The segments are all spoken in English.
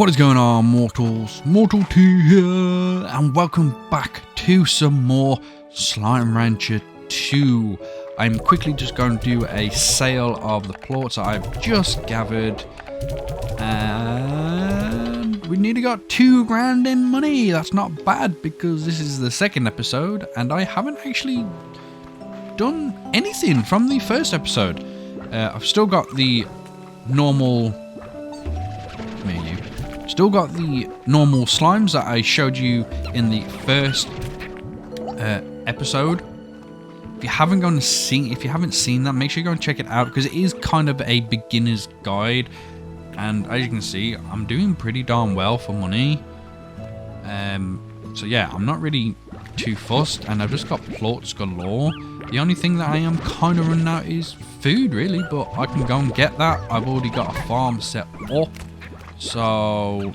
What is going on, mortals? Mortal T here, and welcome back to some more Slime Rancher 2. I'm quickly just going to do a sale of the plots that I've just gathered, and we nearly got 2 grand in money. That's not bad because this is the second episode, and I haven't actually done anything from the first episode. I've still got the normal. Still got the normal slimes that I showed you in the first episode. If you haven't seen that, make sure you go and check it out because it is kind of a beginner's guide. And as you can see, I'm doing pretty darn well for money. So yeah, I'm not really too fussed, and I've just got plots galore. The only thing that I am kind of running out is food, really, but I can go and get that. I've already got a farm set up. So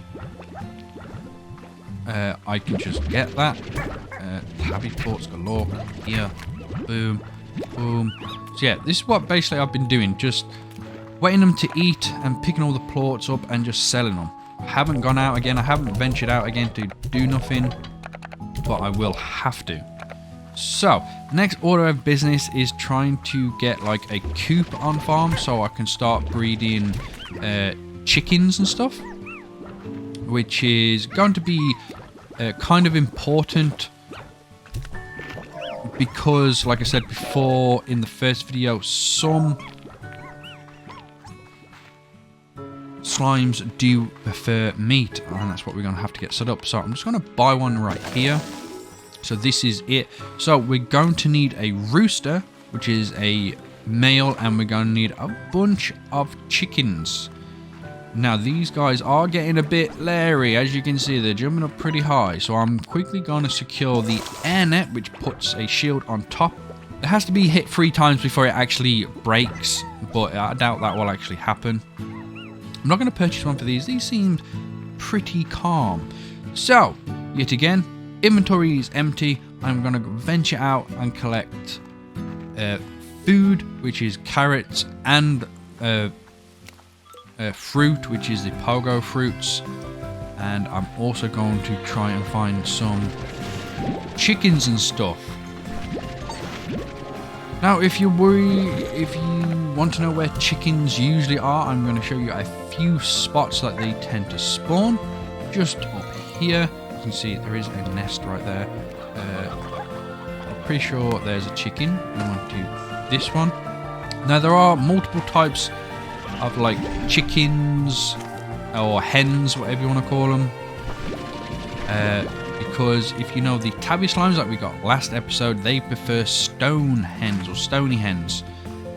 I can just get that. Tabby ports galore here. Boom, boom. So yeah, this is what basically I've been doing. Just waiting them to eat and picking all the plorts up and just selling them. I haven't gone out again. I haven't ventured out again to do nothing, but I will have to. So the next order of business is trying to get like a coop on farm so I can start breeding chickens and stuff, which is going to be kind of important because, like I said before in the first video, some slimes do prefer meat, and that's what we're going to have to get set up. So I'm just going to buy one right here. So this is it. So we're going to need a rooster, which is a male, and we're going to need a bunch of chickens. Now these guys are getting a bit leery. As you can see, they're jumping up pretty high. So I'm quickly going to secure the air net, which puts a shield on top. It has to be hit 3 times before it actually breaks, but I doubt that will actually happen. I'm not going to purchase one for these. These seem pretty calm. So, yet again, inventory is empty. I'm going to venture out and collect food, which is carrots, and fruit, which is the pogo fruits, and I'm also going to try and find some chickens and stuff. Now if you want to know where chickens usually are, I'm going to show you a few spots that they tend to spawn. Just up here, you can see there is a nest right there. I'm pretty sure there's a chicken. I want to do this one. Now there are multiple types of like chickens or hens, whatever you want to call them, because if you know the tabby slimes that we got last episode, they prefer stone hens or stony hens,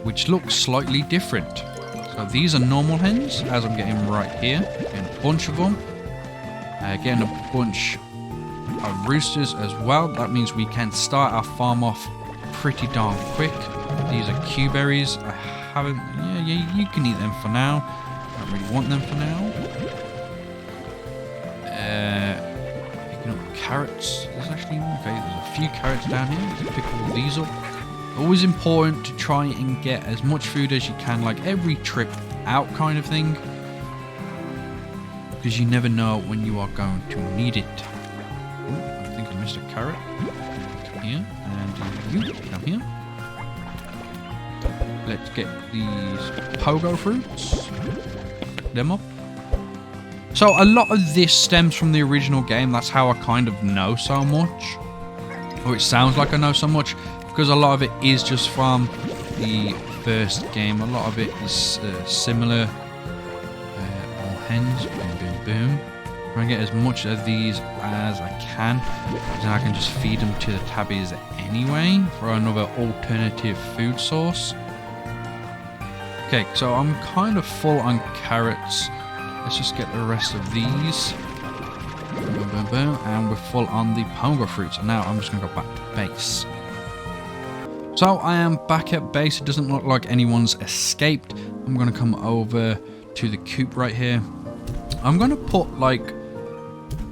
which look slightly different. So these are normal hens, as I'm getting right here, getting a bunch of them, getting a bunch of roosters as well. That means we can start our farm off pretty darn quick. These are Q-berries. Yeah, you can eat them for now. I don't really want them for now. Picking up carrots. There's a few carrots down here. Let's pick all these up. Always important to try and get as much food as you can, like every trip out kind of thing, because you never know when you are going to need it. Ooh, I think I missed a carrot. Come here, and you come here. Let's get these pogo fruits. Them up. So a lot of this stems from the original game. That's how I kind of know so much. Or it sounds like I know so much, because a lot of it is just from the first game. A lot of it is similar. More hens. Boom, boom, boom. Try and get as much of these as I can. Then I can just feed them to the tabbies anyway for another alternative food source. Okay, so I'm kind of full on carrots. Let's just get the rest of these. Boom, boom, boom. And we're full on the pogo fruits. And now I'm just going to go back to base. So I am back at base. It doesn't look like anyone's escaped. I'm going to come over to the coop right here. I'm going to put like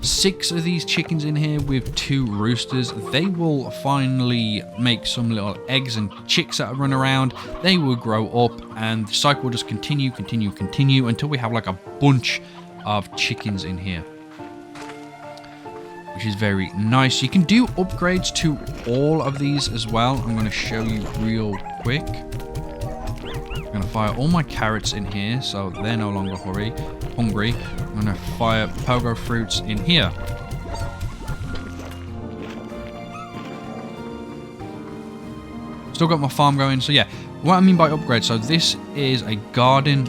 6 of these chickens in here with 2 roosters. They will finally make some little eggs and chicks that run around. They will grow up, and the cycle will just continue until we have like a bunch of chickens in here, which is very nice. You can do upgrades to all of these as well. I'm going to show you real quick. I'm going to fire all my carrots in here, so they're no longer hungry. I'm going to fire pogo fruits in here. Still got my farm going. So yeah, what I mean by upgrade, so this is a garden.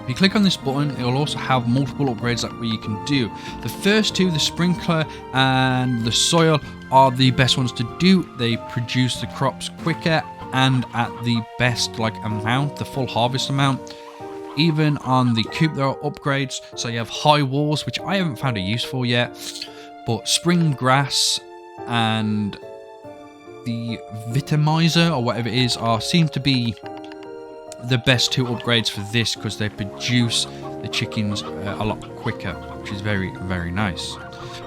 If you click on this button, it will also have multiple upgrades that you can do. The first two, the sprinkler and the soil, are the best ones to do. They produce the crops quicker and at the best amount, the full harvest amount. Even on the coop there are upgrades. So you have high walls, which I haven't found a use for yet, but spring grass and the vitamizer or whatever it is seem to be the best two upgrades for this, because they produce the chickens a lot quicker, which is very, very nice.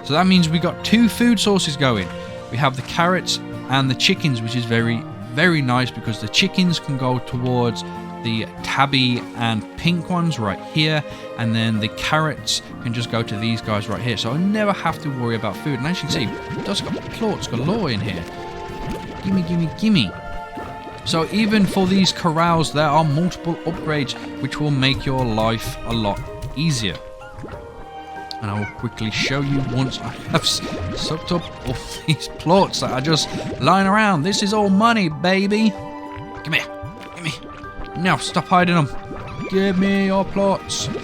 So that means we got two food sources going. We have the carrots and the chickens, which is very, very nice, because the chickens can go towards the tabby and pink ones right here, and then the carrots can just go to these guys right here. So I never have to worry about food. And as you can see, it does got plots galore in here. Gimme, gimme, gimme. So even for these corrals, there are multiple upgrades which will make your life a lot easier. And I will quickly show you once I have sucked up all these plots that are just lying around. This is all money, baby. Come here. Give me. Now, stop hiding them. Give me your plots. There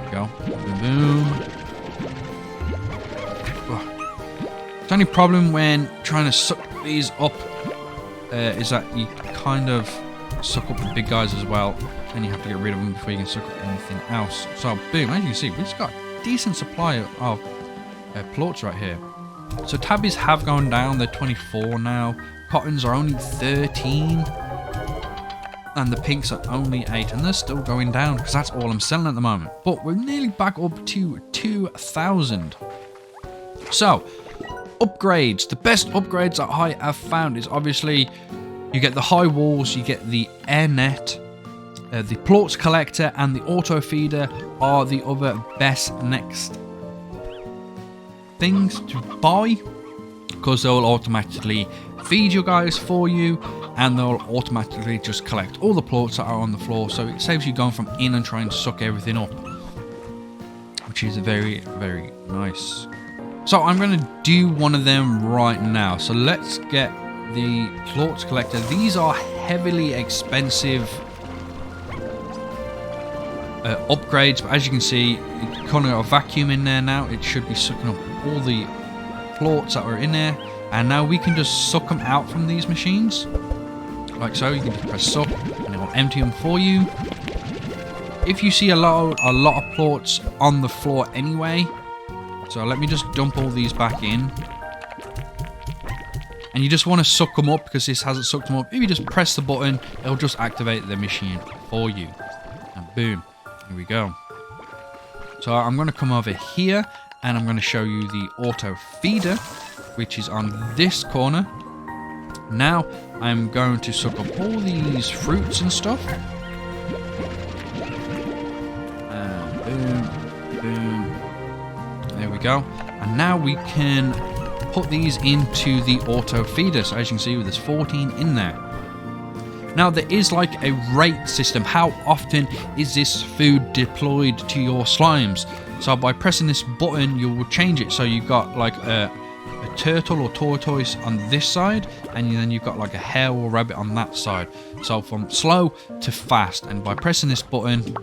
we go. Boom, boom. The only problem when trying to suck these up is that you kind of suck up the big guys as well, and you have to get rid of them before you can suck up anything else. So boom, as you can see, we've just got a decent supply of plots right here. So tabbies have gone down, they're 24 now. Cottons are only 13, and the pinks are only 8, and they're still going down because that's all I'm selling at the moment. But we're nearly back up to 2,000. So upgrades, the best upgrades that I have found is obviously you get the high walls, you get the air net, the plots collector and the auto feeder are the other best next things to buy, because they'll automatically feed you guys for you, and they'll automatically just collect all the plots that are on the floor, so it saves you going from in and trying to suck everything up, which is very, very nice. So I'm going to do one of them right now. So let's get the plots collector. These are heavily expensive upgrades, but as you can see, it's kind of got a vacuum in there now. It should be sucking up all the plots that were in there, and now we can just suck them out from these machines like so. You can just press suck and it will empty them for you. If you see a lot of plots on the floor anyway, so let me just dump all these back in. And you just want to suck them up because this hasn't sucked them up. If you just press the button, it'll just activate the machine for you. And boom, here we go. So I'm going to come over here and I'm going to show you the auto feeder, which is on this corner. Now I'm going to suck up all these fruits and stuff. And boom, boom. There we go. And now we can put these into the auto feeder. So as you can see, there's 14 in there. Now there is like a rate system. How often is this food deployed to your slimes? So by pressing this button, you will change it. So you've got like a turtle or tortoise on this side, and then you've got like a hare or rabbit on that side. So from slow to fast, and by pressing this button,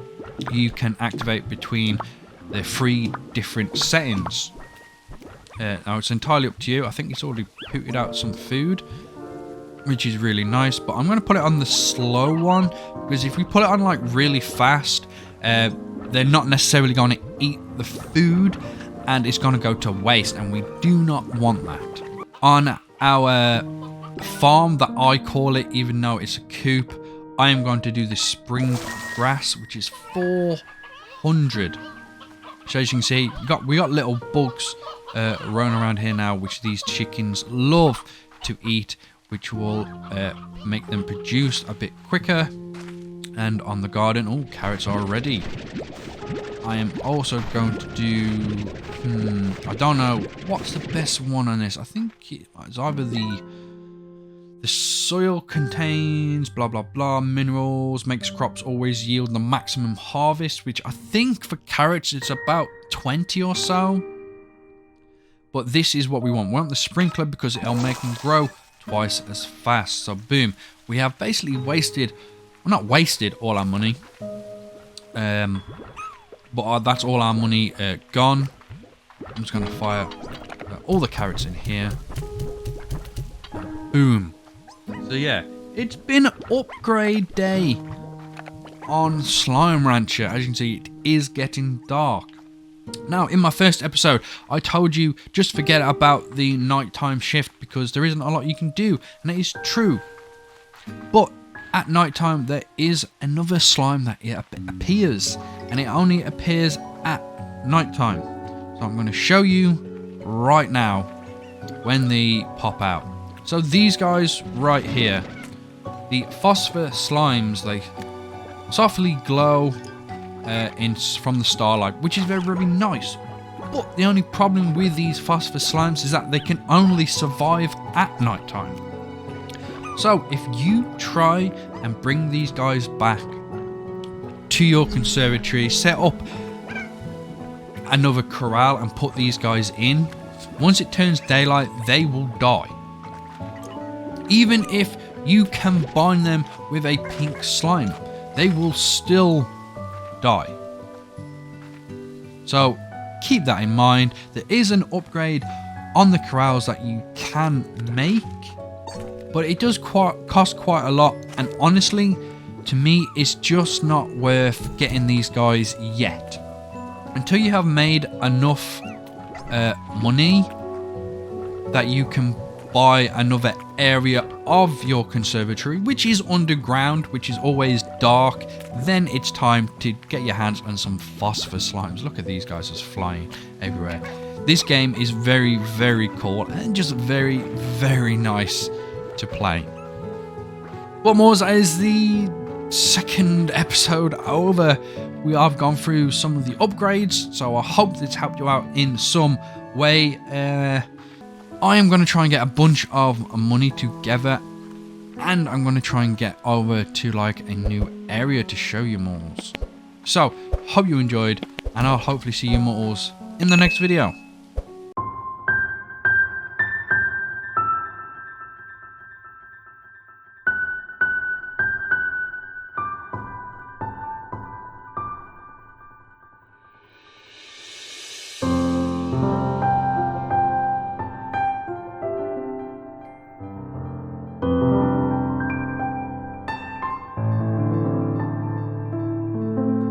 you can activate between the 3 different settings. Now it's entirely up to you. I think it's already pooted out some food, which is really nice, but I'm going to put it on the slow one, because if we put it on like really fast, they're not necessarily going to eat the food and it's going to go to waste, and we do not want that. On our farm that I call it, even though it's a coop, I am going to do the spring grass, which is 400. So as you can see, we got little bugs running around here now, which these chickens love to eat, which will make them produce a bit quicker. And on the garden, oh, carrots are ready. I am also going to do... I don't know. What's the best one on this? I think it's either the soil contains blah blah blah minerals, makes crops always yield the maximum harvest, which I think for carrots it's about 20 or so. But this is what we want. We want the sprinkler because it'll make them grow twice as fast. So boom, we have basically wasted, well, not wasted all our money, but that's all our money gone. I'm just gonna fire all the carrots in here. Boom. So yeah, it's been upgrade day on Slime Rancher. As you can see, it is getting dark. Now, in my first episode, I told you just forget about the nighttime shift because there isn't a lot you can do, and it is true. But at nighttime, there is another slime that appears, and it only appears at nighttime. So I'm going to show you right now when they pop out. So these guys right here, the phosphor slimes, they softly glow from the starlight, which is very, very nice. But the only problem with these phosphor slimes is that they can only survive at nighttime. So if you try and bring these guys back to your conservatory, set up another corral and put these guys in, once it turns daylight, they will die. Even if you combine them with a pink slime, they will still die. So keep that in mind. There is an upgrade on the corrals that you can make, but it does cost quite a lot, and honestly, to me, it's just not worth getting these guys yet. Until you have made enough money that you can buy another area of your conservatory, which is underground, which is always dark, then it's time to get your hands on some phosphor slimes. Look at these guys just flying everywhere. This game is very, very cool and just very, very nice to play. What more is the second episode over? We have gone through some of the upgrades, so I hope it's helped you out in some way. I am going to try and get a bunch of money together, and I'm going to try and get over to like a new area to show you more. So, hope you enjoyed, and I'll hopefully see you more in the next video.